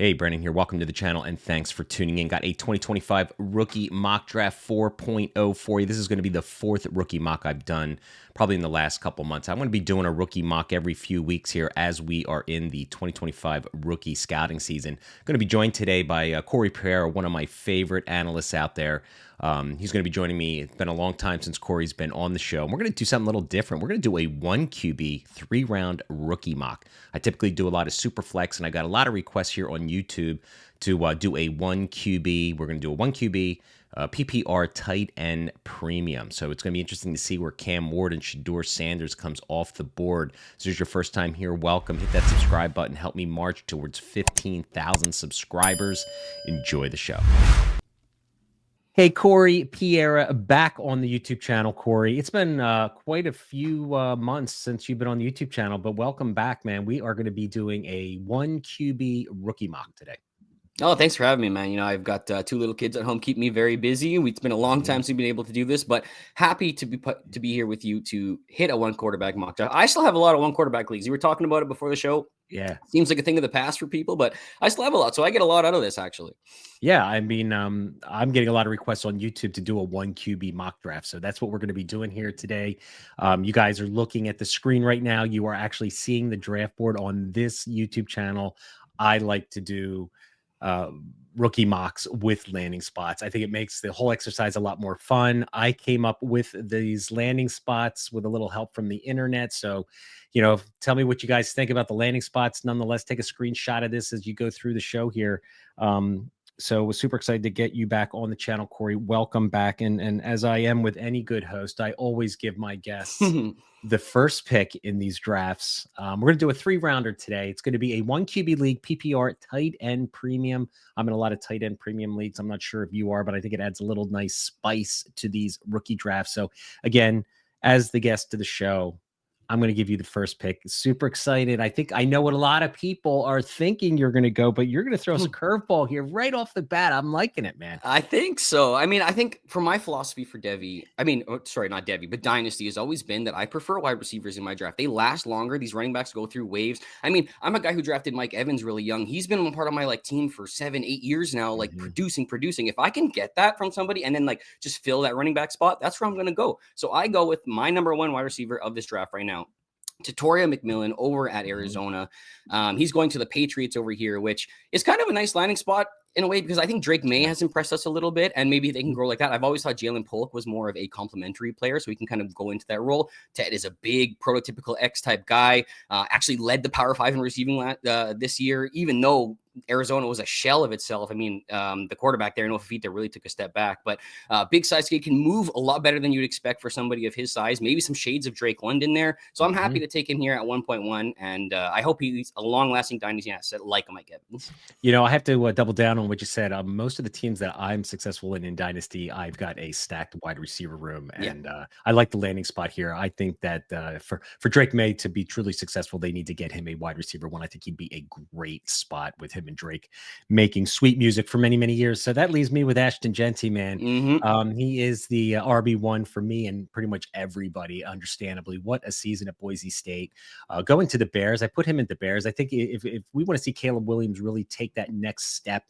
Hey, Brennan here. Welcome to the channel and thanks for tuning in. Got a 2025 rookie mock draft 4.0 for you. This is going to be the fourth rookie mock I've done probably in the last couple months. I'm going to be doing a rookie mock every few weeks here as we are in the 2025 rookie scouting season. I'm going to be joined today by Corey Pereira, one of my favorite analysts out there. He's going to be joining me. It's been a long time since Corey's been on the show. And we're going to do something a little different. We're going to do a 1QB 3-round rookie mock. I typically do a lot of super flex, and I got a lot of requests here on YouTube to do a 1QB. We're going to do a 1QB PPR tight end premium. So it's going to be interesting to see where Cam Ward and Shedeur Sanders comes off the board. So if it's your first time here, welcome. Hit that subscribe button. Help me march towards 15,000 subscribers. Enjoy the show. Hey, Corey Pereira, back on the YouTube channel. Corey, it's been quite a few months since you've been on the YouTube channel, but welcome back, man. We are going to be doing a 1QB rookie mock today. Oh, thanks for having me, man. You know, I've got two little kids at home, keep me very busy. It's been a long time since we've been able to do this, but happy to be here with you to hit a one quarterback mock draft. I still have a lot of one quarterback leagues. You were talking about it before the show. Yeah, seems like a thing of the past for people, but I still have a lot, so I get a lot out of this actually. Yeah, I mean, I'm getting a lot of requests on YouTube to do a 1QB mock draft, so that's what we're going to be doing here today. You guys are looking at the screen right now. You are actually seeing the draft board on this YouTube channel. I like to do rookie mocks with landing spots. I think it makes the whole exercise a lot more fun. I came up with these landing spots with a little help from the internet. So, you know, tell me what you guys think about the landing spots. Nonetheless, take a screenshot of this as you go through the show here. So we're super excited to get you back on the channel, Corey. Welcome back. And as I am with any good host, I always give my guests the first pick in these drafts. We're going to do a 3-rounder today. It's going to be a 1QB league PPR tight end premium. I'm in a lot of tight end premium leagues. I'm not sure if you are, but I think it adds a little nice spice to these rookie drafts. So again, as the guest to the show, I'm going to give you the first pick. Super excited. I think I know what a lot of people are thinking you're going to go, but you're going to throw us a curveball here right off the bat. I'm liking it, man. I think so. I mean, I think for my philosophy for Devi, sorry, not Devi, but Dynasty has always been that I prefer wide receivers in my draft. They last longer. These running backs go through waves. I mean, I'm a guy who drafted Mike Evans really young. He's been a part of my team for 7-8 years now, producing. If I can get that from somebody and then just fill that running back spot, that's where I'm going to go. So I go with my number 1 wide receiver of this draft right now, Tatoria McMillan over at Arizona. He's going to the Patriots over here, which is kind of a nice landing spot in a way, because I think Drake May has impressed us a little bit, and maybe they can grow like that. I've always thought Jalen Polk was more of a complementary player, so he can kind of go into that role. Ted is a big prototypical X-type guy, actually led the Power 5 in receiving this year, even though Arizona was a shell of itself. I mean, the quarterback there, Noah Fifita, really took a step back, but big size kid, can move a lot better than you'd expect for somebody of his size. Maybe some shades of Drake London there. So I'm happy to take him here at 1.1, and I hope he's a long-lasting dynasty asset like Mike Evans. You know, I have to double down on what you said. Most of the teams that I'm successful in Dynasty, I've got a stacked wide receiver room, and I like the landing spot here. I think that for Drake May to be truly successful, they need to get him a wide receiver one. I think he'd be a great spot with him and Drake making sweet music for many, many years. So that leaves me with Ashton Jeanty, man. He is the RB1 for me and pretty much everybody, understandably. What a season at Boise State. Going to the Bears, I put him into Bears. I think if we want to see Caleb Williams really take that next step,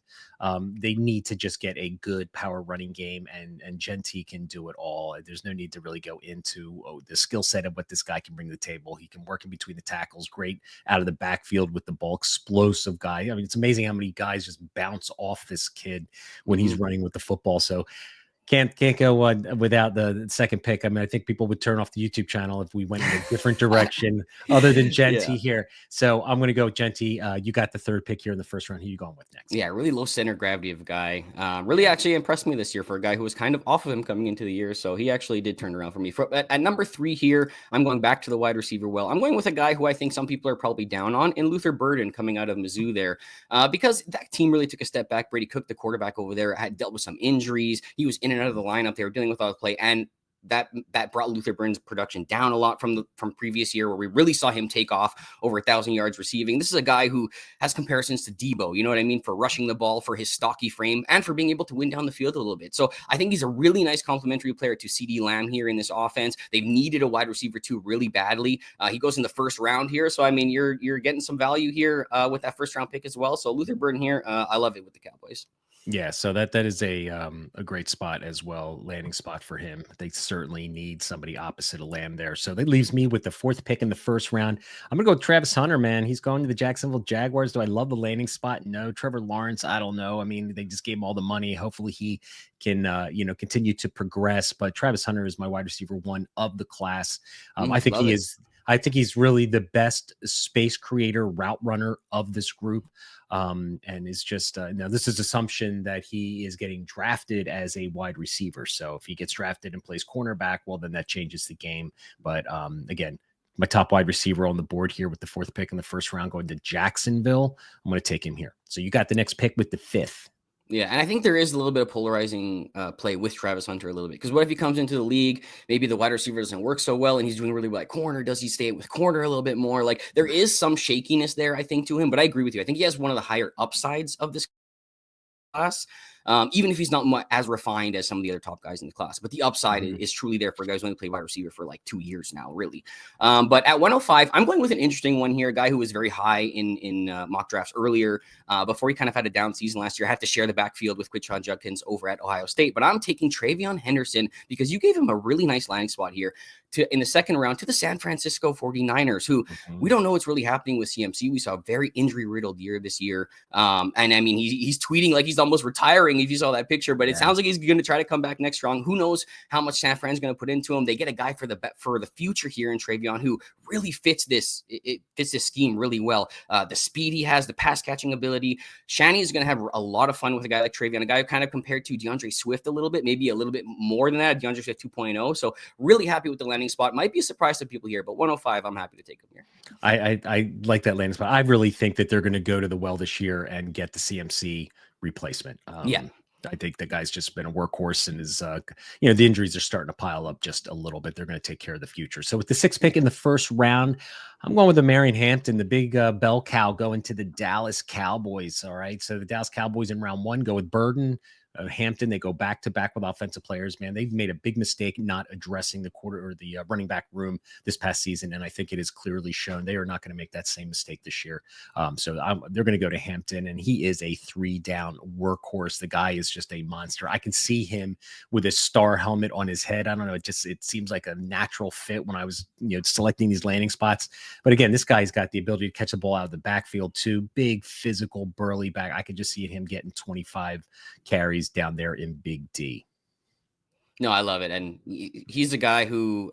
they need to just get a good power running game, and Jeanty can do it all. There's no need to really go into the skill set of what this guy can bring to the table. He can work in between the tackles, great out of the backfield with the ball, explosive guy. I mean, it's amazing how many guys just bounce off this kid when he's running with the football. So can't go without the second pick. I mean, I think people would turn off the YouTube channel if we went in a different direction other than Jeanty here. So I'm going to go with Jeanty. You got the third pick here in the first round. Who are you going with next? Yeah, really low center gravity of a guy. Really actually impressed me this year for a guy who was kind of off of him coming into the year. So he actually did turn around for me. At number 3 here, I'm going back to the wide receiver well. I'm going with a guy who I think some people are probably down on, in Luther Burden, coming out of Mizzou there, because that team really took a step back. Brady Cook, the quarterback over there, had dealt with some injuries. He was in and out of the lineup. They were dealing with all the play. And that brought Luther Burns' production down a lot from previous year, where we really saw him take off over 1,000 yards receiving. This is a guy who has comparisons to Debo, you know what I mean, for rushing the ball, for his stocky frame, and for being able to win down the field a little bit. So I think he's a really nice complementary player to CeeDee Lamb here in this offense. They've needed a wide receiver too really badly. He goes in the first round here, so I mean you're getting some value here with that first round pick as well. So Luther Burden here, I love it with the Cowboys. Yeah, so that is a great spot as well, landing spot for him. They certainly need somebody opposite of Lamb there. So that leaves me with the 4th pick in the first round. I'm gonna go with Travis Hunter, man. He's going to the Jacksonville Jaguars. Do I love the landing spot? No. Trevor Lawrence, I don't know. I mean, they just gave him all the money. Hopefully he can continue to progress. But Travis Hunter is my wide receiver 1 of the class. I think he is. I think he's really the best space creator, route runner of this group. And is just now this is assumption that he is getting drafted as a wide receiver. So if he gets drafted and plays cornerback, well, then that changes the game. But again, my top wide receiver on the board here with the 4th pick in the first round going to Jacksonville. I'm going to take him here. So you got the next pick with the 5th. Yeah, and I think there is a little bit of polarizing play with Travis Hunter a little bit, because what if he comes into the league, maybe the wide receiver doesn't work so well and he's doing really well at corner? Does he stay with corner a little bit more? Like, there is some shakiness there, I think, to him, but I agree with you. I think he has one of the higher upsides of this class, even if he's not as refined as some of the other top guys in the class. But the upside is truly there for guys who only play wide receiver for like 2 years now, really. But at 105, I'm going with an interesting one here, a guy who was very high in mock drafts earlier, before he kind of had a down season last year. I had to share the backfield with Quinshon Judkins over at Ohio State. But I'm taking Travion Henderson because you gave him a really nice landing spot here in the second round to the San Francisco 49ers, who we don't know what's really happening with CMC. We saw a very injury-riddled year this year. And I mean, he's tweeting like he's almost retiring, if you saw that picture, but it sounds like he's going to try to come back next round. Who knows how much San Fran's going to put into him? They get a guy for the future here in Travion, who really fits this scheme really well. The speed he has, the pass catching ability. Shanny is going to have a lot of fun with a guy like Travion, a guy kind of compared to DeAndre Swift a little bit, maybe a little bit more than that, DeAndre Swift 2.0. So really happy with the landing spot. Might be a surprise to people here, but 105, I'm happy to take him here. I like that landing spot. I really think that they're going to go to the well this year and get the CMC replacement. I think the guy's just been a workhorse, and is, the injuries are starting to pile up just a little bit. They're going to take care of the future. So with the 6th pick in the first round, I'm going with the Marion Hampton, the big bell cow, going to the Dallas Cowboys. All right. So the Dallas Cowboys in round 1 go with Burden. Hampton, they go back to back with offensive players. Man, they've made a big mistake not addressing the running back room this past season, and I think it is clearly shown they are not going to make that same mistake this year. So they're going to go to Hampton, and he is a 3-down workhorse. The guy is just a monster. I can see him with a star helmet on his head. I don't know. It seems like a natural fit when I was selecting these landing spots. But again, this guy's got the ability to catch the ball out of the backfield too. Big, physical, burly back. I could just see him getting 25 carries down there in Big D. No, I love it. And he's a guy who,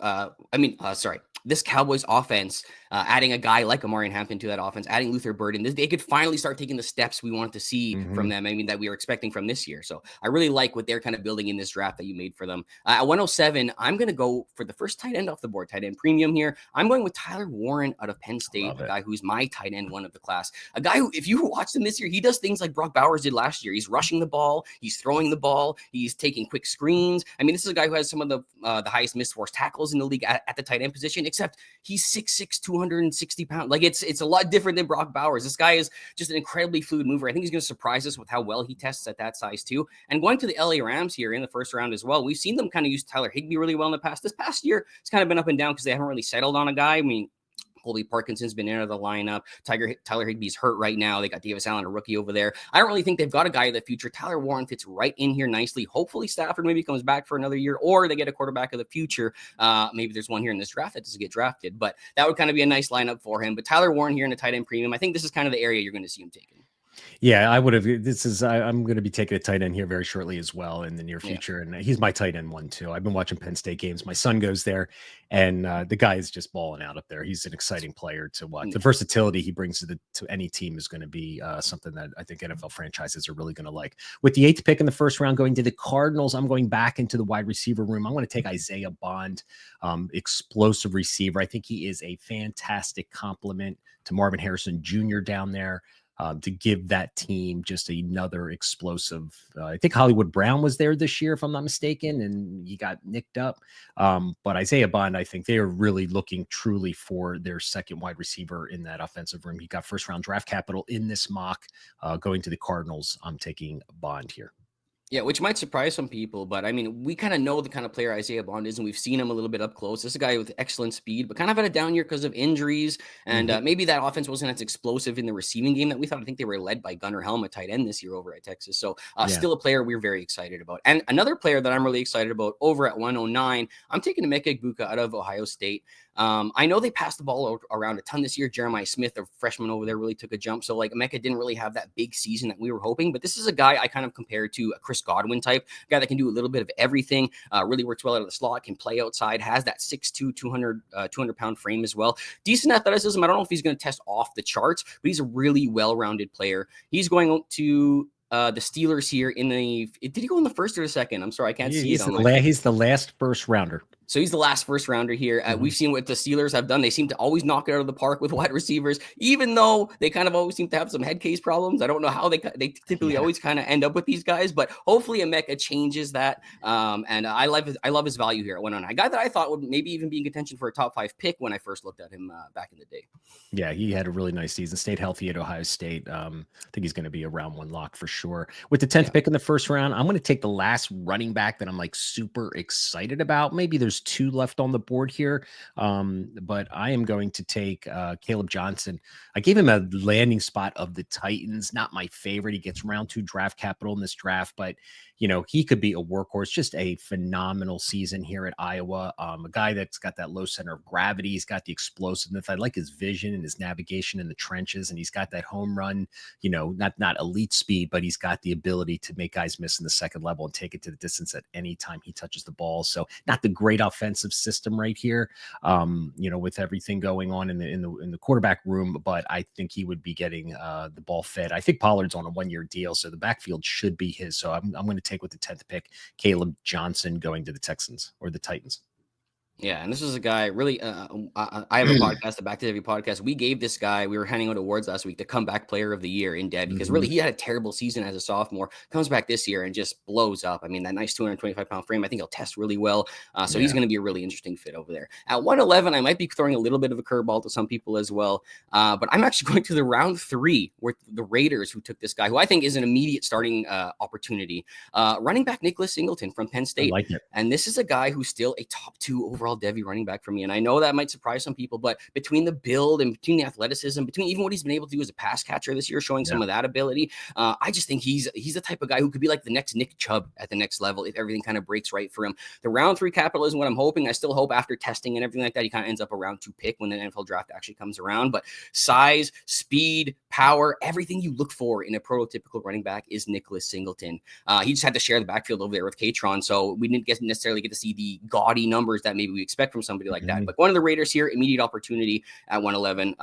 this Cowboys offense, adding a guy like Amarian Hampton to that offense, adding Luther Burden, they could finally start taking the steps we wanted to see from them. I mean, that we were expecting from this year. So I really like what they're kind of building in this draft that you made for them. At 107, I'm going to go for the first tight end off the board, tight end premium here. I'm going with Tyler Warren out of Penn State, a guy who's my tight end 1 of the class. A guy who, if you watched him this year, he does things like Brock Bowers did last year. He's rushing the ball. He's throwing the ball. He's taking quick screens. I mean, this is a guy who has some of the highest missed forced tackles in the league at the tight end position, except he's 6'6", 260 pounds. Like, it's a lot different than Brock Bowers. This guy is just an incredibly fluid mover. I think he's going to surprise us with how well he tests at that size too. And going to the LA Rams here in the first round as well, we've seen them kind of use Tyler Higbee really well in the past. This past year, it's kind of been up and down because they haven't really settled on a guy. I mean, Colby Parkinson's been out of the lineup. Tyler Higbee's hurt right now. They got Davis Allen, a rookie over there. I don't really think they've got a guy of the future. Tyler Warren fits right in here nicely. Hopefully Stafford maybe comes back for another year, or they get a quarterback of the future. Maybe there's one here in this draft that doesn't get drafted, but that would kind of be a nice lineup for him. But Tyler Warren here in the tight end premium, I think this is kind of the area you're going to see him taken. Yeah, I would have. I'm going to be taking a tight end here very shortly as well in the near future. And he's my tight end 1 too. I've been watching Penn State games. My son goes there, and the guy is just balling out up there. He's an exciting player to watch. The versatility he brings to any team is going to be something that I think NFL franchises are really going to like. With the 8th pick in the first round going to the Cardinals, I'm going back into the wide receiver room. I'm going to take Isaiah Bond, explosive receiver. I think he is a fantastic complement to Marvin Harrison Jr. down there. to give that team just another explosive. I think Hollywood Brown was there this year, if I'm not mistaken, and he got nicked up. But Isaiah Bond, I think they are really looking truly for their second wide receiver in that offensive room. He got first round draft capital in this mock going to the Cardinals. I'm taking Bond here. Yeah, which might surprise some people, but I mean, we kind of know the kind of player Isaiah Bond is, and we've seen him a little bit up close. This is a guy with excellent speed, but kind of had a down year because of injuries, and maybe that offense wasn't as explosive in the receiving game that we thought. I think they were led by Gunnar Helm, a tight end this year over at Texas. So still a player we're very excited about. And another player that I'm really excited about over at 109, I'm taking Emeka Egbuka out of Ohio State. I know they passed the ball around a ton this year. Jeremiah Smith, a freshman over there, really took a jump. So like Emeka didn't really have that big season that we were hoping, but this is a guy I kind of compared to a Chris Godwin type guy that can do a little bit of everything, really works well out of the slot, can play outside, has that 6'2", 200-pound frame as well. Decent athleticism. I don't know if he's going to test off the charts, but he's a really well-rounded player. He's going to the Steelers here in the, did he go in the first or the second? I'm sorry, I can't see it. He's the last first rounder. So he's the last first rounder here. We've seen what the Steelers have done. They seem to always knock it out of the park with wide receivers, even though they kind of always seem to have some head case problems. I don't know how they typically always kind of end up with these guys, but hopefully Emeka changes that. And I love his value here at 109. A guy that I thought would maybe even be in contention for a top 5 pick when I first looked at him back in the day. Yeah, he had a really nice season. Stayed healthy at Ohio State. I think he's going to be a round 1 lock for sure. With the 10th pick in the first round, I'm going to take the last running back that I'm like super excited about. Maybe there's 2 left on the board here, but I am going to take Caleb Johnson. I gave him a landing spot of the Titans. Not my favorite. He gets round 2 draft capital in this draft, but you know, he could be a workhorse. Just a phenomenal season here at Iowa. A guy that's got that low center of gravity. He's got the explosiveness. I like his vision and his navigation in the trenches, and he's got that home run, you know, not elite speed, but he's got the ability to make guys miss in the second level and take it to the distance at any time he touches the ball. So not the great offensive system right here, you know, with everything going on in the quarterback room, but I think he would be getting the ball fed. I think Pollard's on a 1-year deal, so the backfield should be his. So I'm going to take with the 10th pick, Caleb Johnson going to the Texans or the Titans. Yeah, and this is a guy really. I have a podcast, the Back to Devy podcast. We gave this guy. We were handing out awards last week, the comeback player of the year in Dev, because really he had a terrible season as a sophomore. Comes back this year and just blows up. I mean, that nice 225-pound frame. I think he'll test really well. So he's going to be a really interesting fit over there. At 111, I might be throwing a little bit of a curveball to some people as well. But I'm actually going to the round 3 with the Raiders, who took this guy, who I think is an immediate starting opportunity. Running back Nicholas Singleton from Penn State. I like it. And this is a guy who's still a top 2 overall Devy running back for me. And I know that might surprise some people, but between the build and between the athleticism, between even what he's been able to do as a pass catcher this year, showing some of that ability, I just think he's the type of guy who could be like the next Nick Chubb at the next level if everything kind of breaks right for him. The round 3 capital is what I'm hoping. I still hope after testing and everything like that, he kind of ends up a round 2 pick when the NFL draft actually comes around. But size, speed, power, everything you look for in a prototypical running back is Nicholas Singleton. He just had to share the backfield over there with Katron, so we didn't necessarily get to see the gaudy numbers that maybe we expect from somebody like that. But one of the Raiders here, immediate opportunity at 111.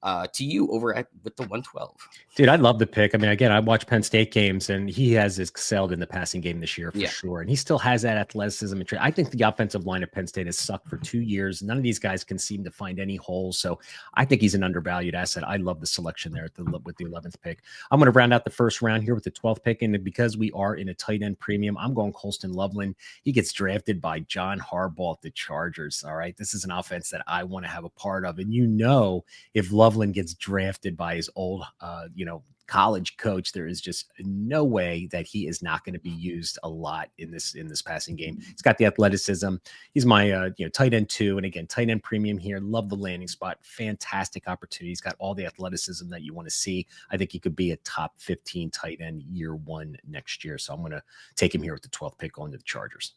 To you over with the 112. Dude, I love the pick. I mean, again, I watch Penn State games, and he has excelled in the passing game this year for sure. And he still has that athleticism. And I think the offensive line of Penn State has sucked for 2 years. None of these guys can seem to find any holes. So I think he's an undervalued asset. I love the selection there with the 11th pick. I'm going to round out the first round here with the 12th pick. And because we are in a tight end premium, I'm going Colston Loveland. He gets drafted by John Harbaugh at the Chargers. All right. This is an offense that I want to have a part of. And you know, if Loveland gets drafted by his old, college coach, there is just no way that he is not going to be used a lot in this passing game. He's got the athleticism. He's my tight end 2, and again, tight end premium here. Love the landing spot. Fantastic opportunity. He's got all the athleticism that you want to see. I think he could be a top 15 tight end year 1 next year. So I'm going to take him here with the 12th pick going to the Chargers.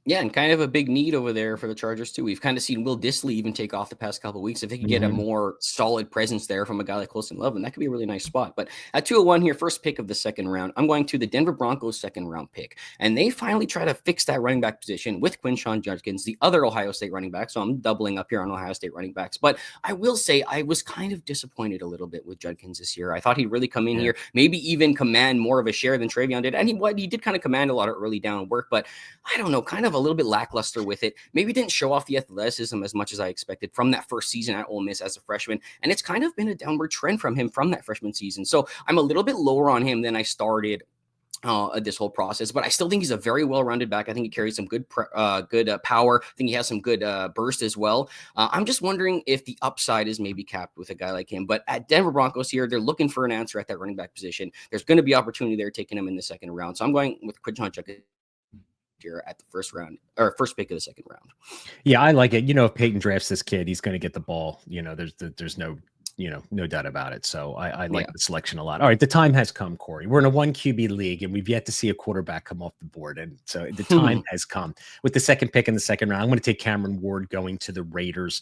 Yeah, and kind of a big need over there for the Chargers, too. We've kind of seen Will Dissly even take off the past couple of weeks. If they could get a more solid presence there from a guy like Colston Loveland, that could be a really nice spot. But at 201 here, first pick of the second round, I'm going to the Denver Broncos second round pick. And they finally try to fix that running back position with Quinshon Judkins, the other Ohio State running back. So I'm doubling up here on Ohio State running backs. But I will say I was kind of disappointed a little bit with Judkins this year. I thought he'd really come in here, maybe even command more of a share than Travion did. And he did kind of command a lot of early down work. But I don't know, kind of a little bit lackluster with it. Maybe didn't show off the athleticism as much as I expected from that first season at Ole Miss as a freshman. And it's kind of been a downward trend from him from that freshman season. So I'm a little bit lower on him than I started this whole process, but I still think he's a very well-rounded back. I think he carries some good power. I think he has some good burst as well. I'm just wondering if the upside is maybe capped with a guy like him. But at Denver Broncos here, they're looking for an answer at that running back position. There's going to be opportunity there taking him in the second round. So I'm going with Quinton here at the first round or first pick of the second round. Yeah, I like it. You know, if Peyton drafts this kid, he's going to get the ball. You know, there's no, no doubt about it. So I like the selection a lot. All right, the time has come, Corey. We're in a 1 QB league, and we've yet to see a quarterback come off the board. And so the time has come. With the second pick in the second round, I'm going to take Cameron Ward going to the Raiders.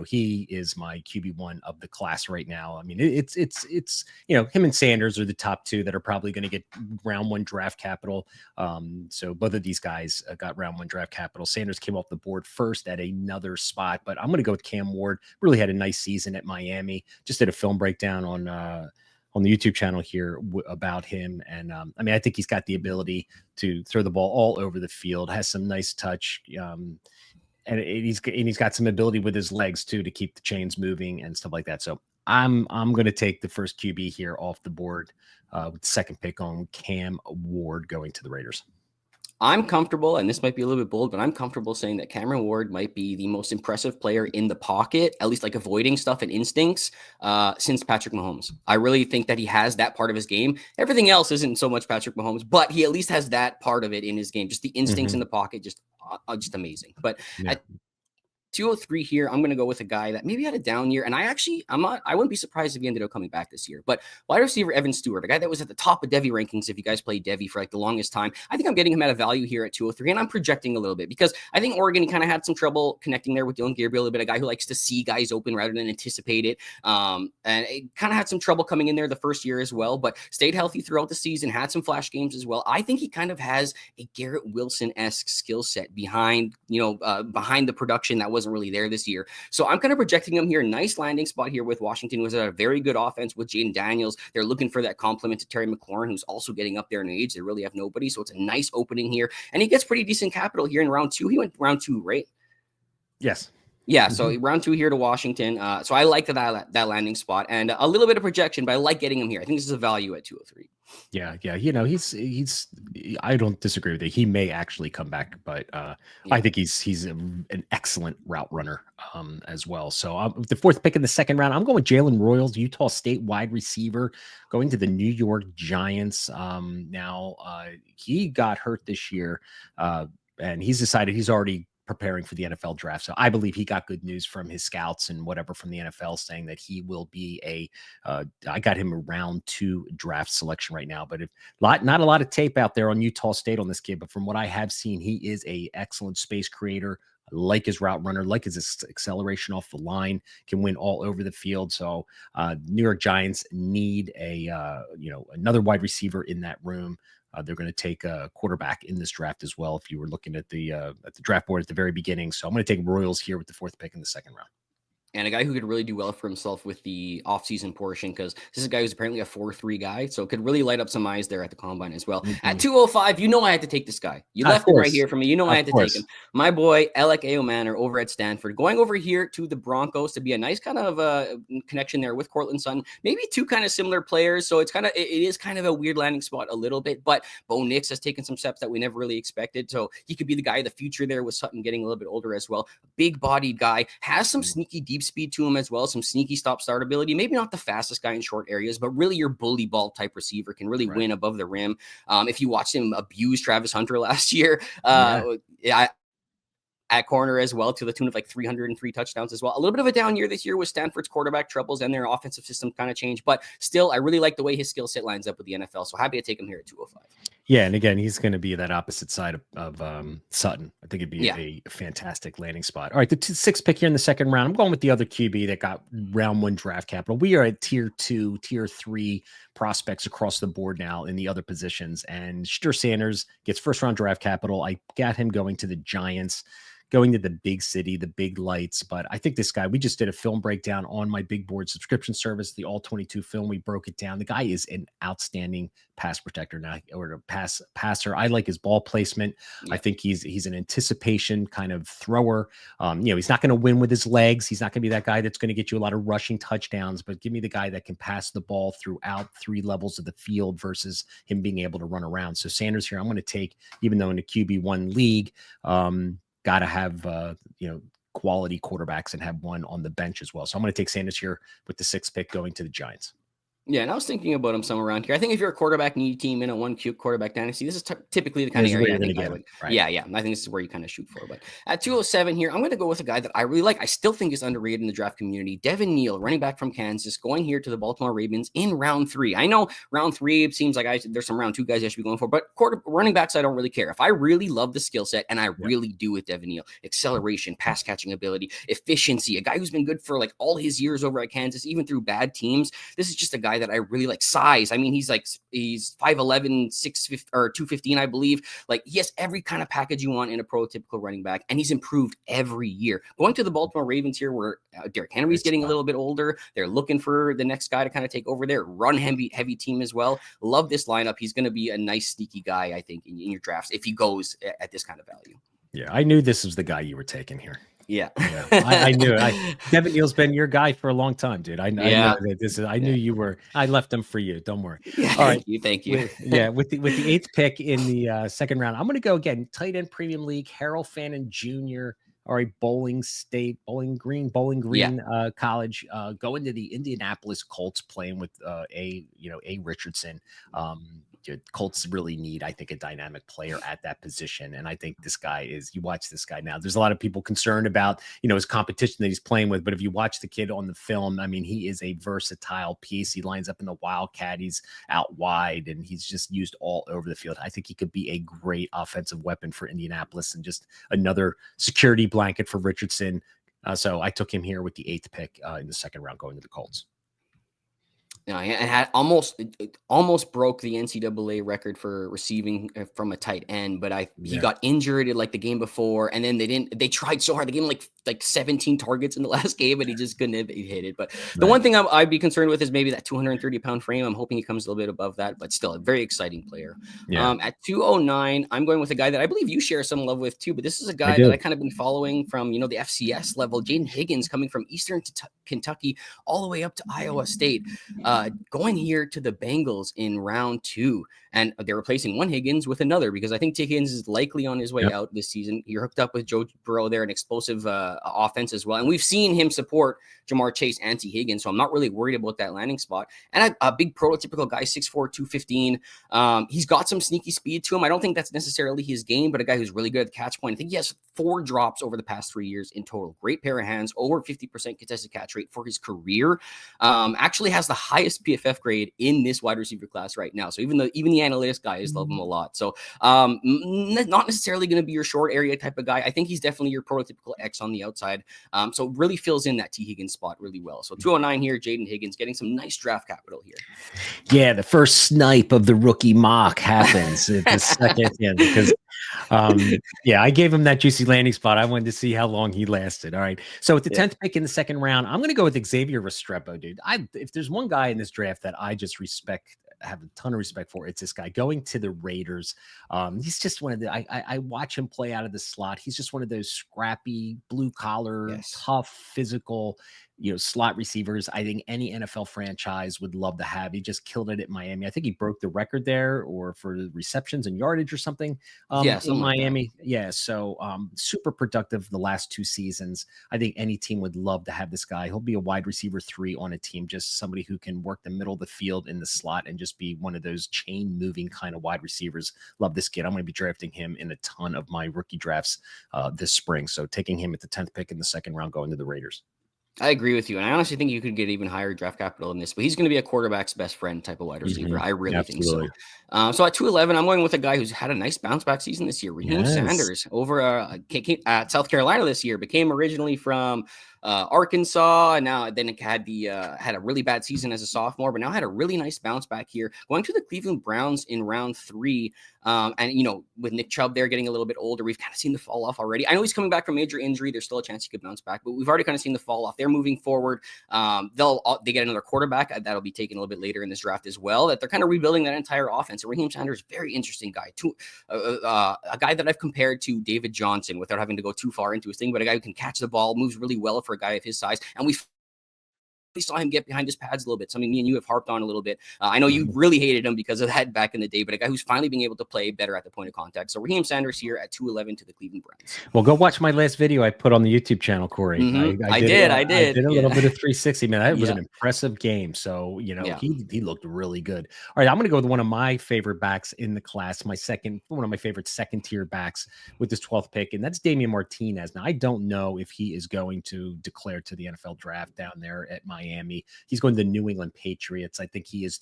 He is my QB1 of the class right now. I mean, it's him and Sanders are the top two that are probably going to get round 1 draft capital. So both of these guys got round 1 draft capital. Sanders came off the board first at another spot, but I'm going to go with Cam Ward. Really had a nice season at Miami. Just did a film breakdown on the YouTube channel here about him. And I think he's got the ability to throw the ball all over the field, has some nice touch. And he's got some ability with his legs too, to keep the chains moving and stuff like that. So I'm going to take the first QB here off the board with the second pick on Cam Ward going to the Raiders. I'm comfortable, and this might be a little bit bold, but I'm comfortable saying that Cameron Ward might be the most impressive player in the pocket, at least like avoiding stuff and instincts, since Patrick Mahomes. I really think that he has that part of his game. Everything else isn't so much Patrick Mahomes, but he at least has that part of it in his game. Just the instincts in the pocket, just amazing. But at 203 here, I'm going to go with a guy that maybe had a down year. And I wouldn't be surprised if he ended up coming back this year. But wide receiver Evan Stewart, a guy that was at the top of Devy rankings, if you guys played Devy for like the longest time, I think I'm getting him at a value here at 203. And I'm projecting a little bit because I think Oregon kind of had some trouble connecting there with Dylan Gabriel, a bit, a guy who likes to see guys open rather than anticipate it. And it kind of had some trouble coming in there the first year as well, but stayed healthy throughout the season, had some flash games as well. I think he kind of has a Garrett Wilson-esque skill set behind the production that wasn't really there this year. So I'm kind of projecting him here. Nice landing spot here with Washington, who's a very good offense with Jaden Daniels. They're looking for that complement to Terry McLaurin, who's also getting up there in age. They really have nobody. So it's a nice opening here. And he gets pretty decent capital here in round 2. He went round 2, right? Yes. Yeah, so round 2 here to Washington. So I like that landing spot and a little bit of projection, but I like getting him here. I think this is a value at 203. Yeah. He's I don't disagree with it. He may actually come back, but I think he's an excellent route runner as well. So with the fourth pick in the second round, I'm going with Jalen Royals, Utah State wide receiver, going to the New York Giants. Now he got hurt this year, and he's decided he's already preparing for the NFL draft. So I believe he got good news from his scouts and whatever from the NFL saying that he will be I got him a round 2 draft selection right now, but not a lot of tape out there on Utah State on this kid, but from what I have seen, he is a excellent space creator. I like his route runner, like his acceleration off the line, can win all over the field. So New York Giants need another wide receiver in that room. They're going to take a quarterback in this draft as well. If you were looking at the draft board at the very beginning, so I'm going to take Royals here with the 4th pick in the second round. And a guy who could really do well for himself with the offseason portion, because this is a guy who's apparently a 4.3 guy, so could really light up some eyes there at the combine as well. At 205, I had to take this guy. You left him right here for me. I had to take him. My boy, Alec Aoman, over at Stanford, going over here to the Broncos to be a nice kind of connection there with Cortland Sutton. Maybe 2 kind of similar players, so it is kind of a weird landing spot a little bit, but Bo Nix has taken some steps that we never really expected, so he could be the guy of the future there with Sutton getting a little bit older as well. Big-bodied guy, has some sneaky deep speed to him as well, some sneaky stop-start ability. Maybe not the fastest guy in short areas, but really your bully ball type receiver, can really win above the rim. If you watched him abuse Travis Hunter last year, at corner as well, to the tune of like 303 touchdowns as well. A little bit of a down year this year with Stanford's quarterback troubles and their offensive system kind of changed, but still, I really like the way his skill set lines up with the NFL. So happy to take him here at 205. Yeah, and again, he's going to be that opposite side of Sutton. I think it'd be a fantastic landing spot. All right, the 6th pick here in the second round, I'm going with the other QB that got round 1 draft capital. We are at tier 2, tier 3 prospects across the board now in the other positions, and Shedeur Sanders gets first round draft capital. I got him going to the Giants. going to the big city, the big lights. But I think this guy, we just did a film breakdown on my big board subscription service, the All 22 film. We broke it down. The guy is an outstanding pass protector now, or a passer. I like his ball placement. I think he's an anticipation kind of thrower. He's not going to win with his legs. He's not going to be that guy that's going to get you a lot of rushing touchdowns, but give me the guy that can pass the ball throughout 3 levels of the field versus him being able to run around. So Sanders here, I'm going to take, even though in a QB1 league, got to have, quality quarterbacks and have one on the bench as well. So I'm going to take Sanders here with the 6th pick going to the Giants. Yeah, and I was thinking about him somewhere around here. I think if you're a quarterback need team in a 1Q quarterback dynasty, this is typically the kind of area I think I would. Right. Yeah. I think this is where you kind of shoot for. But at 207 here, I'm going to go with a guy that I really like. I still think is underrated in the draft community. Devin Neal, running back from Kansas, going here to the Baltimore Ravens in round 3. I know round 3 it seems like there's some round 2 guys I should be going for, but running backs I don't really care. If I really love the skill set, and I really do with Devin Neal, acceleration, pass catching ability, efficiency, a guy who's been good for like all his years over at Kansas, even through bad teams. This is just a guy that I really like. Size. I mean, he's 5'11", 6'15", or 215, I believe. Like, he has every kind of package you want in a prototypical running back, and he's improved every year. Going to the Baltimore Ravens here, where Derrick Henry's getting a little bit older. They're looking for the next guy to kind of take over there. Run heavy team as well. Love this lineup. He's going to be a nice sneaky guy, I think, in your drafts if he goes at this kind of value. Yeah, I knew this was the guy you were taking here. Yeah. I knew it. Devin Neal's been your guy for a long time, dude. I know that this is. I knew you were. I left him for you. Don't worry. Yeah, all right, thank you. With the 8th pick in the 2nd round, I'm going to go again. Tight end premium league. Harold Fannin Jr. All right, Bowling Green College. Going to the Indianapolis Colts, playing with A Richardson. Colts really need, I think, a dynamic player at that position. And I think this guy you watch this guy now, there's a lot of people concerned about, his competition that he's playing with. But if you watch the kid on the film, I mean, he is a versatile piece. He lines up in the wildcat. He's out wide, and he's just used all over the field. I think he could be a great offensive weapon for Indianapolis and just another security blanket for Richardson. So I took him here with the 8th pick in the 2nd round, going to the Colts. And had almost broke the NCAA record for receiving from a tight end, but he got injured in like the game before, and then they tried so hard. They gave him like 17 targets in the last game, and he just couldn't hit it. But the one thing I'd be concerned with is maybe that 230-pound frame. I'm hoping he comes a little bit above that, but still a very exciting player. At 209, I'm going with a guy that I believe you share some love with too, but this is a guy that I kind of been following from, the FCS level. Jaden Higgins, coming from Eastern Kentucky all the way up to Iowa State. Going here to the Bengals in round 2, and they're replacing one Higgins with another, because I think Higgins is likely on his way out this season. You're hooked up with Joe Burrow there, an explosive offense as well, and we've seen him support Jamar Chase and T. Higgins, so I'm not really worried about that landing spot. And a big prototypical guy, 6'4", 215. He's got some sneaky speed to him. I don't think that's necessarily his game, but a guy who's really good at the catch point. I think he has 4 drops over the past 3 years in total. Great pair of hands, over 50% contested catch rate for his career. Actually has the highest PFF grade in this wide receiver class right now. So even the analytics guys love him a lot. So not necessarily going to be your short area type of guy. I think he's definitely your prototypical X on the outside. So really fills in that T. Higgins spot really well. So 209 here, Jaden Higgins getting some nice draft capital here. Yeah, the first snipe of the rookie mock happens at the second, because I gave him that juicy landing spot. I wanted to see how long he lasted. All right. So with the 10th pick in the 2nd round, I'm going to go with Xavier Restrepo, dude. If there's one guy in this draft that I just have a ton of respect for, it's this guy going to the Raiders. He's just one of the, I watch him play out of the slot. He's just one of those scrappy, blue collar, tough, physical, slot receivers I think any NFL franchise would love to have. He just killed it at Miami. I think he broke the record there, or for receptions and yardage or something. In Miami. So super productive the last 2 seasons. I think any team would love to have this guy. He'll be a wide receiver 3 on a team, just somebody who can work the middle of the field in the slot and just be one of those chain moving kind of wide receivers. Love this kid. I'm going to be drafting him in a ton of my rookie drafts this spring. So taking him at the 10th pick in the 2nd round, going to the Raiders. I agree with you. And I honestly think you could get even higher draft capital in this, but he's going to be a quarterback's best friend type of wide receiver. I really think so. So at 211, I'm going with a guy who's had a nice bounce back season this year. Raheem Sanders over at South Carolina this year, became originally from Arkansas, and now then it had had a really bad season as a sophomore, but now had a really nice bounce back here, going to the Cleveland Browns in round 3. And with Nick Chubb there getting a little bit older, we've kind of seen the fall off already. I know he's coming back from major injury. There's still a chance he could bounce back, but we've already kind of seen the fall off. They're moving forward. They get another quarterback that'll be taken a little bit later in this draft as well. That they're kind of rebuilding that entire offense. And Raheem Sanders, very interesting guy, a guy that I've compared to David Johnson without having to go too far into his thing, but a guy who can catch the ball, moves really well for a guy of his size, and we saw him get behind his pads a little bit. Something me and you have harped on a little bit. I know you really hated him because of that back in the day, but a guy who's finally being able to play better at the point of contact. So Raheem Sanders here at 211 to the Cleveland Browns. Well, go watch my last video I put on the YouTube channel, Corey. I did a little bit of 360, man. That was an impressive game. So, he looked really good. All right, I'm going to go with one of my favorite backs in the class, one of my favorite second tier backs with this 12th pick, and that's Damian Martinez. Now, I don't know if he is going to declare to the NFL draft down there at Miami. He's going to the New England Patriots. I think he is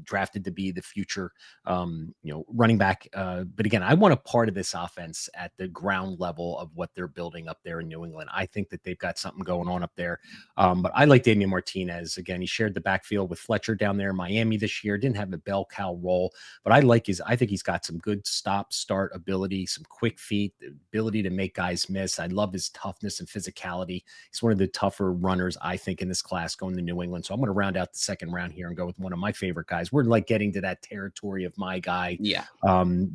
drafted to be the future, running back. But again, I want a part of this offense at the ground level of what they're building up there in New England. I think that they've got something going on up there. But I like Damian Martinez. Again, he shared the backfield with Fletcher down there in Miami this year. Didn't have a bell cow role, but I think he's got some good start ability, some quick feet, the ability to make guys miss. I love his toughness and physicality. He's one of the tougher runners, I think, in this class going to New England. So I'm going to round out the second round here and go with one of my favorite guys. We're like getting to that territory of my guy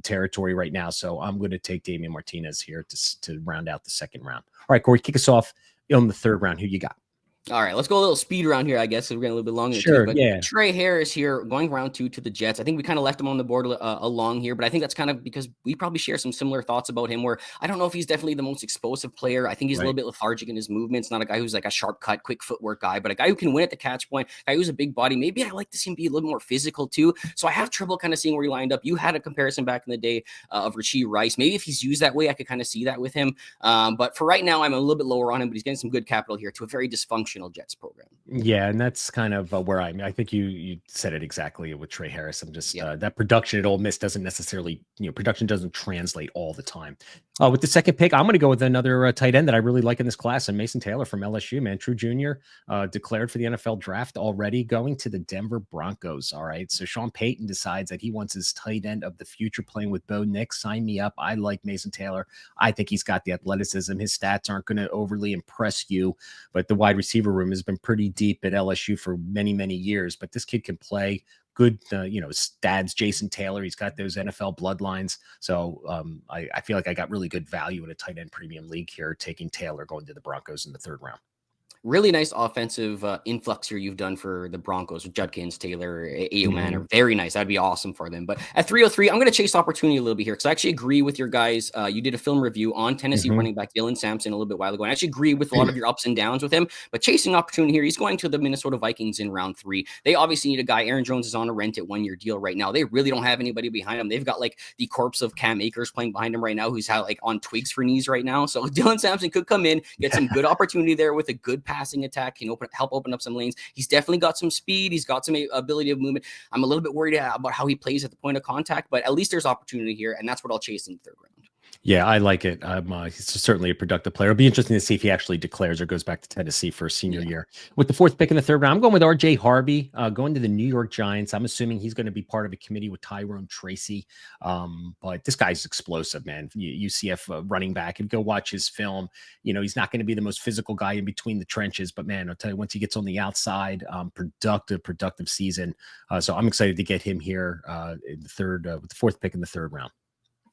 territory right now. So I'm going to take Damian Martinez here to round out the second round. All right, Corey, kick us off in the third round. Who you got? All right, let's go a little speed around here, I guess. We're getting a little bit longer. Sure, but Trey Harris here, going round 2 to the Jets. I think we kind of left him on the board along here, but I think that's kind of because we probably share some similar thoughts about him, where I don't know if he's definitely the most explosive player. I think he's a little bit lethargic in his movements. Not a guy who's like a sharp cut, quick footwork guy, but a guy who can win at the catch point, a guy who's a big body. Maybe I like to see him be a little more physical too. So I have trouble kind of seeing where he lined up. You had a comparison back in the day of Rashee Rice. Maybe if he's used that way, I could kind of see that with him. But for right now, I'm a little bit lower on him, but he's getting some good capital here to a very dysfunctional Jets program. Yeah, and that's kind of where I think you said it exactly with Trey Harris. I'm just that production at Ole Miss doesn't necessarily, production doesn't translate all the time. With the second pick, I'm going to go with another tight end that I really like in this class, and Mason Taylor from LSU, man. True Jr. Declared for the NFL draft already, going to the Denver Broncos. All right, so Sean Payton decides that he wants his tight end of the future playing with Bo Nix. Sign me up. I like Mason Taylor. I think he's got the athleticism. His stats aren't going to overly impress you, but the wide receiver room has been pretty deep at LSU for many, many years. But this kid can play. Good, dad's Jason Taylor. He's got those NFL bloodlines. So I feel like I got really good value in a tight end premium league here, taking Taylor going to the Broncos in the third round. Really nice offensive influx here you've done for the Broncos with Judkins, Taylor, Manor. Very nice. That'd be awesome for them. But at 303, I'm going to chase opportunity a little bit here because I actually agree with your guys. You did a film review on Tennessee running back Dylan Sampson a little bit while ago. And I actually agree with a lot of your ups and downs with him. But chasing opportunity here, he's going to the Minnesota Vikings in round 3. They obviously need a guy. Aaron Jones is on a rent at 1-year deal right now. They really don't have anybody behind him. They've got like the corpse of Cam Akers playing behind him right now, who's on twigs for knees right now. So Dylan Sampson could come in, get some good opportunity there with a good passing attack, help open up some lanes. He's definitely got some speed. He's got some ability of movement. I'm a little bit worried about how he plays at the point of contact, but at least there's opportunity here, and that's what I'll chase in the third round. Yeah, I like it. He's certainly a productive player. It'll be interesting to see if he actually declares or goes back to Tennessee for a senior year. With the fourth pick in the third round, I'm going with R.J. Harvey, going to the New York Giants. I'm assuming he's going to be part of a committee with Tyrone Tracy. But this guy's explosive, man. UCF running back. And go watch his film. He's not going to be the most physical guy in between the trenches, but man, I'll tell you, once he gets on the outside, productive season. So I'm excited to get him here in the third, with the fourth pick in the third round.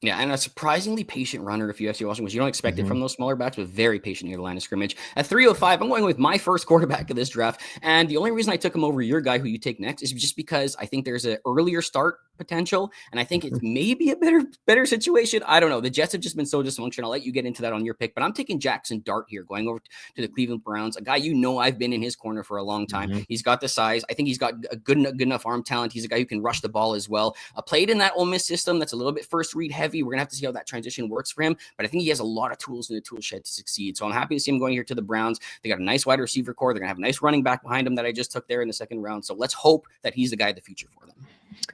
Yeah, and a surprisingly patient runner if you actually watch him, because you don't expect it from those smaller backs, but very patient near the line of scrimmage. At 305, I'm going with my first quarterback of this draft, and the only reason I took him over your guy who you take next is just because I think there's an earlier start potential, and I think it's maybe a better situation. I don't know. The Jets have just been so dysfunctional. I'll let you get into that on your pick, but I'm taking Jackson Dart here, going over to the Cleveland Browns, a guy I've been in his corner for a long time. He's got the size. I think he's got a good enough arm talent. He's a guy who can rush the ball as well. Played in that Ole Miss system that's a little bit first read heavy. We're going to have to see how that transition works for him, but I think he has a lot of tools in the tool shed to succeed. So I'm happy to see him going here to the Browns. They got a nice wide receiver core. They're going to have a nice running back behind him that I just took there in the second round. So let's hope that he's the guy of the future for them.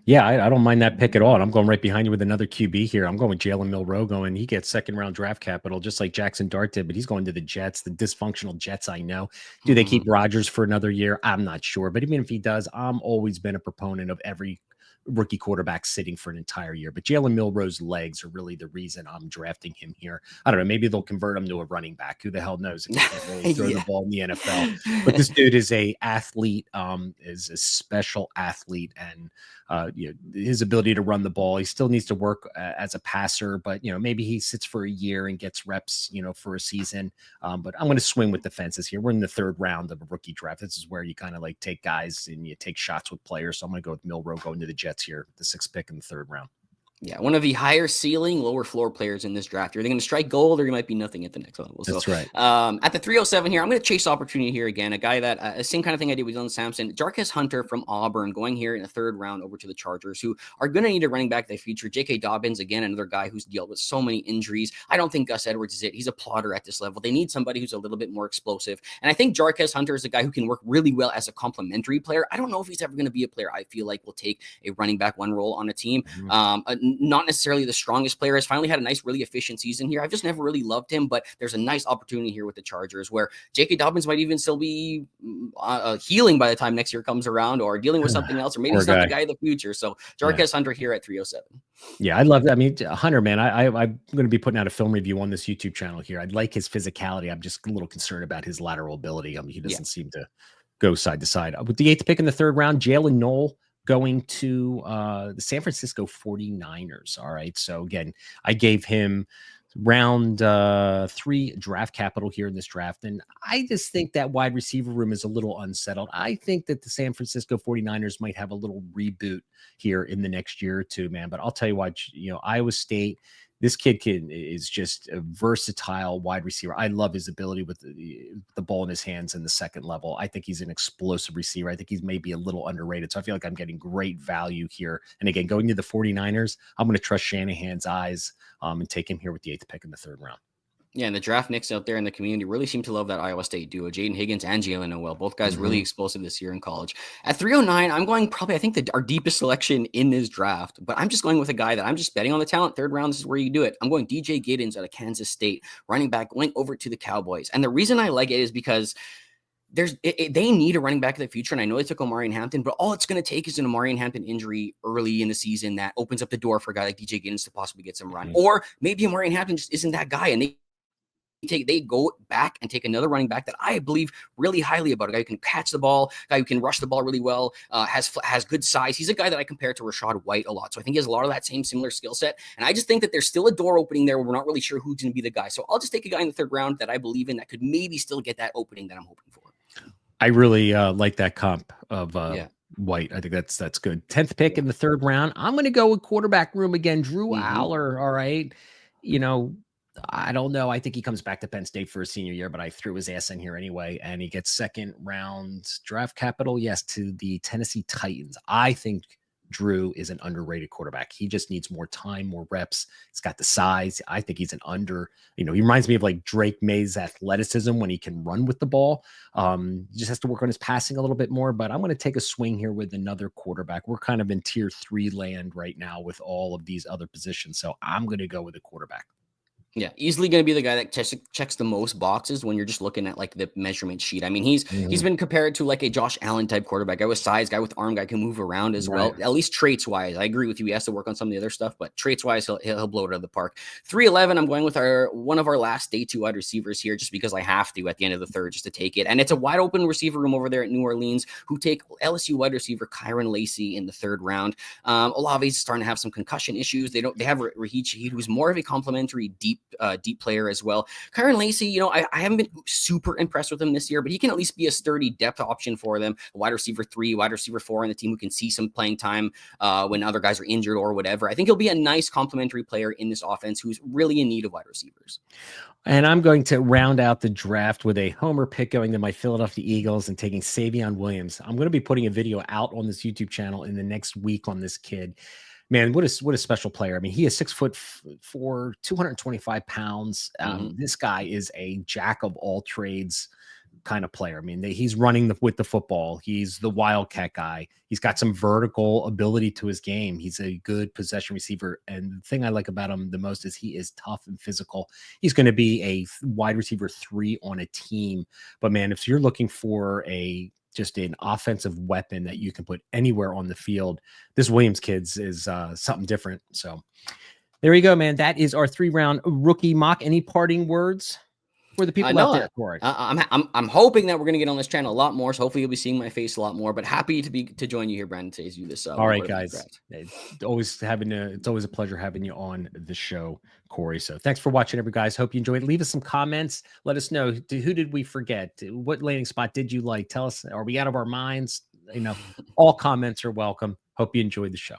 Yeah, I don't mind that pick at all. And I'm going right behind you with another QB here. I'm going with Jalen Milroe going. He gets second round draft capital, just like Jackson Dart did, but he's going to the Jets, the dysfunctional Jets. I know. Do they keep Mhm. Rodgers for another year? I'm not sure. But even if he does, I'm always been a proponent of every rookie quarterback sitting for an entire year. But Jalen Milroe's legs are really the reason I'm drafting him here. I don't know. Maybe they'll convert him to a running back. Who the hell knows if he can't really throw the Yeah. ball in the NFL? But this dude is a athlete, is a special athlete, and his ability to run the ball. He still needs to work as a passer, but maybe he sits for a year and gets reps, for a season. But I'm going to swing with the fences here. We're in the third round of a rookie draft. This is where you kind of like take guys and you take shots with players. So I'm going to go with Milroe going to the Jets here, the sixth pick in the third round. Yeah, one of the higher ceiling, lower floor players in this draft. You're either going to strike gold or you might be nothing at the next level. So That's right. at the 307 here, I'm going to chase opportunity here again. A guy that, same kind of thing I did with Dylan Sampson, Jarquez Hunter from Auburn, going here in the third round over to the Chargers, who are going to need a running back. They feature J.K. Dobbins, again, another guy who's dealt with so many injuries. I don't think Gus Edwards is it. He's a plotter at this level. They need somebody who's a little bit more explosive. And I think Jarquez Hunter is a guy who can work really well as a complementary player. I don't know if he's ever going to be a player I feel like will take a running back one role on a team. Not necessarily the strongest player, has finally had a nice, really efficient season here. I've just never really loved him, but there's a nice opportunity here with the Chargers where J.K. Dobbins might even still be healing by the time next year comes around, or dealing with something else, or maybe Poor he's not the guy. guy of the future. So Yeah. Jarquez Hunter here at 307. Yeah, I love that. I mean, Hunter, man, I'm going to be putting out a film review on this YouTube channel here. I like his physicality. I'm just a little concerned about his lateral ability. I mean, he doesn't seem to go side to side. With the eighth pick in the third round, Jalen Knoll going to the San Francisco 49ers. All right. So again, I gave him round 3 draft capital here in this draft. And I just think that wide receiver room is a little unsettled. I think that the San Francisco 49ers might have a little reboot here in the next year or two, man. But I'll tell you what, Iowa State, this kid is just a versatile wide receiver. I love his ability with the ball in his hands in the second level. I think he's an explosive receiver. I think he's maybe a little underrated. So I feel like I'm getting great value here. And again, going to the 49ers, I'm going to trust Shanahan's eyes and take him here with the 8th pick in the third round. Yeah, and the draft nicks out there in the community really seem to love that Iowa State duo, Jaden Higgins and Jalen Noel. Both guys really explosive this year in college. At 309, I'm going probably, I think, our deepest selection in this draft, but I'm just going with a guy that I'm just betting on the talent. Third round, this is where you do it. I'm going DJ Giddens out of Kansas State, running back, going over to the Cowboys. And the reason I like it is because they need a running back in the future. And I know they took Omarion Hampton, but all it's going to take is an Omarion Hampton injury early in the season that opens up the door for a guy like DJ Giddens to possibly get some run. Or maybe Omarion Hampton just isn't that guy, and they go back and take another running back that I believe really highly about, a guy who can catch the ball, a guy who can rush the ball really well, has good size. He's a guy that I compare to Rachaad White a lot. So I think he has a lot of that same similar skill set. And I just think that there's still a door opening there where we're not really sure who's going to be the guy. So I'll just take a guy in the third round that I believe in that could maybe still get that opening that I'm hoping for. I really like that comp of White. I think that's good. 10th pick in the third round. I'm going to go with quarterback room again. Drew Aller. All right. I don't know. I think he comes back to Penn State for a senior year, but I threw his ass in here anyway, and he gets second round draft capital. Yes, to the Tennessee Titans. I think Drew is an underrated quarterback. He just needs more time, more reps. He's got the size. I think he's he reminds me of like Drake May's athleticism when he can run with the ball. He just has to work on his passing a little bit more, but I'm going to take a swing here with another quarterback. We're kind of in tier 3 land right now with all of these other positions. So I'm going to go with a quarterback. Yeah, easily going to be the guy that checks the most boxes when you're just looking at like the measurement sheet. I mean, he's been compared to like a Josh Allen type quarterback, guy with size, guy with arm, guy can move around as well. At least traits wise, I agree with you. He has to work on some of the other stuff, but traits wise, he'll blow it out of the park. 311. I'm going with one of our last day 2 wide receivers here, just because I have to at the end of the third just to take it. And it's a wide open receiver room over there at New Orleans who take LSU wide receiver Kyron Lacy in the third round. Olave's starting to have some concussion issues. They have Raheed Shaheed, who's more of a complimentary deep player as well. Kyron Lacy, I haven't been super impressed with him this year, but he can at least be a sturdy depth option for them. A wide receiver 3, wide receiver 4 on the team who can see some playing time when other guys are injured or whatever. I think he'll be a nice complementary player in this offense who's really in need of wide receivers. And I'm going to round out the draft with a homer pick going to my Philadelphia Eagles and taking Savion Williams. I'm going to be putting a video out on this YouTube channel in the next week on this kid. Man, what a special player. I mean, he is 6'4", 225 pounds. This guy is a jack of all trades kind of player. I mean, he's running with the football. He's the wildcat guy. He's got some vertical ability to his game. He's a good possession receiver. And the thing I like about him the most is he is tough and physical. He's going to be a wide receiver 3 on a team. But man, if you're looking for just an offensive weapon that you can put anywhere on the field, this Williams kids is something different. So there you go, man. That is our 3-round rookie mock. Any parting words for the people out there, Corey? I'm hoping that we're going to get on this channel a lot more. So hopefully you'll be seeing my face a lot more. But happy to join you here, Brandon, to do this. All right, guys. It's always a pleasure having you on the show, Corey. So thanks for watching, every guys. Hope you enjoyed. Leave us some comments. Let us know who did we forget? What landing spot did you like? Tell us. Are we out of our minds? All comments are welcome. Hope you enjoyed the show.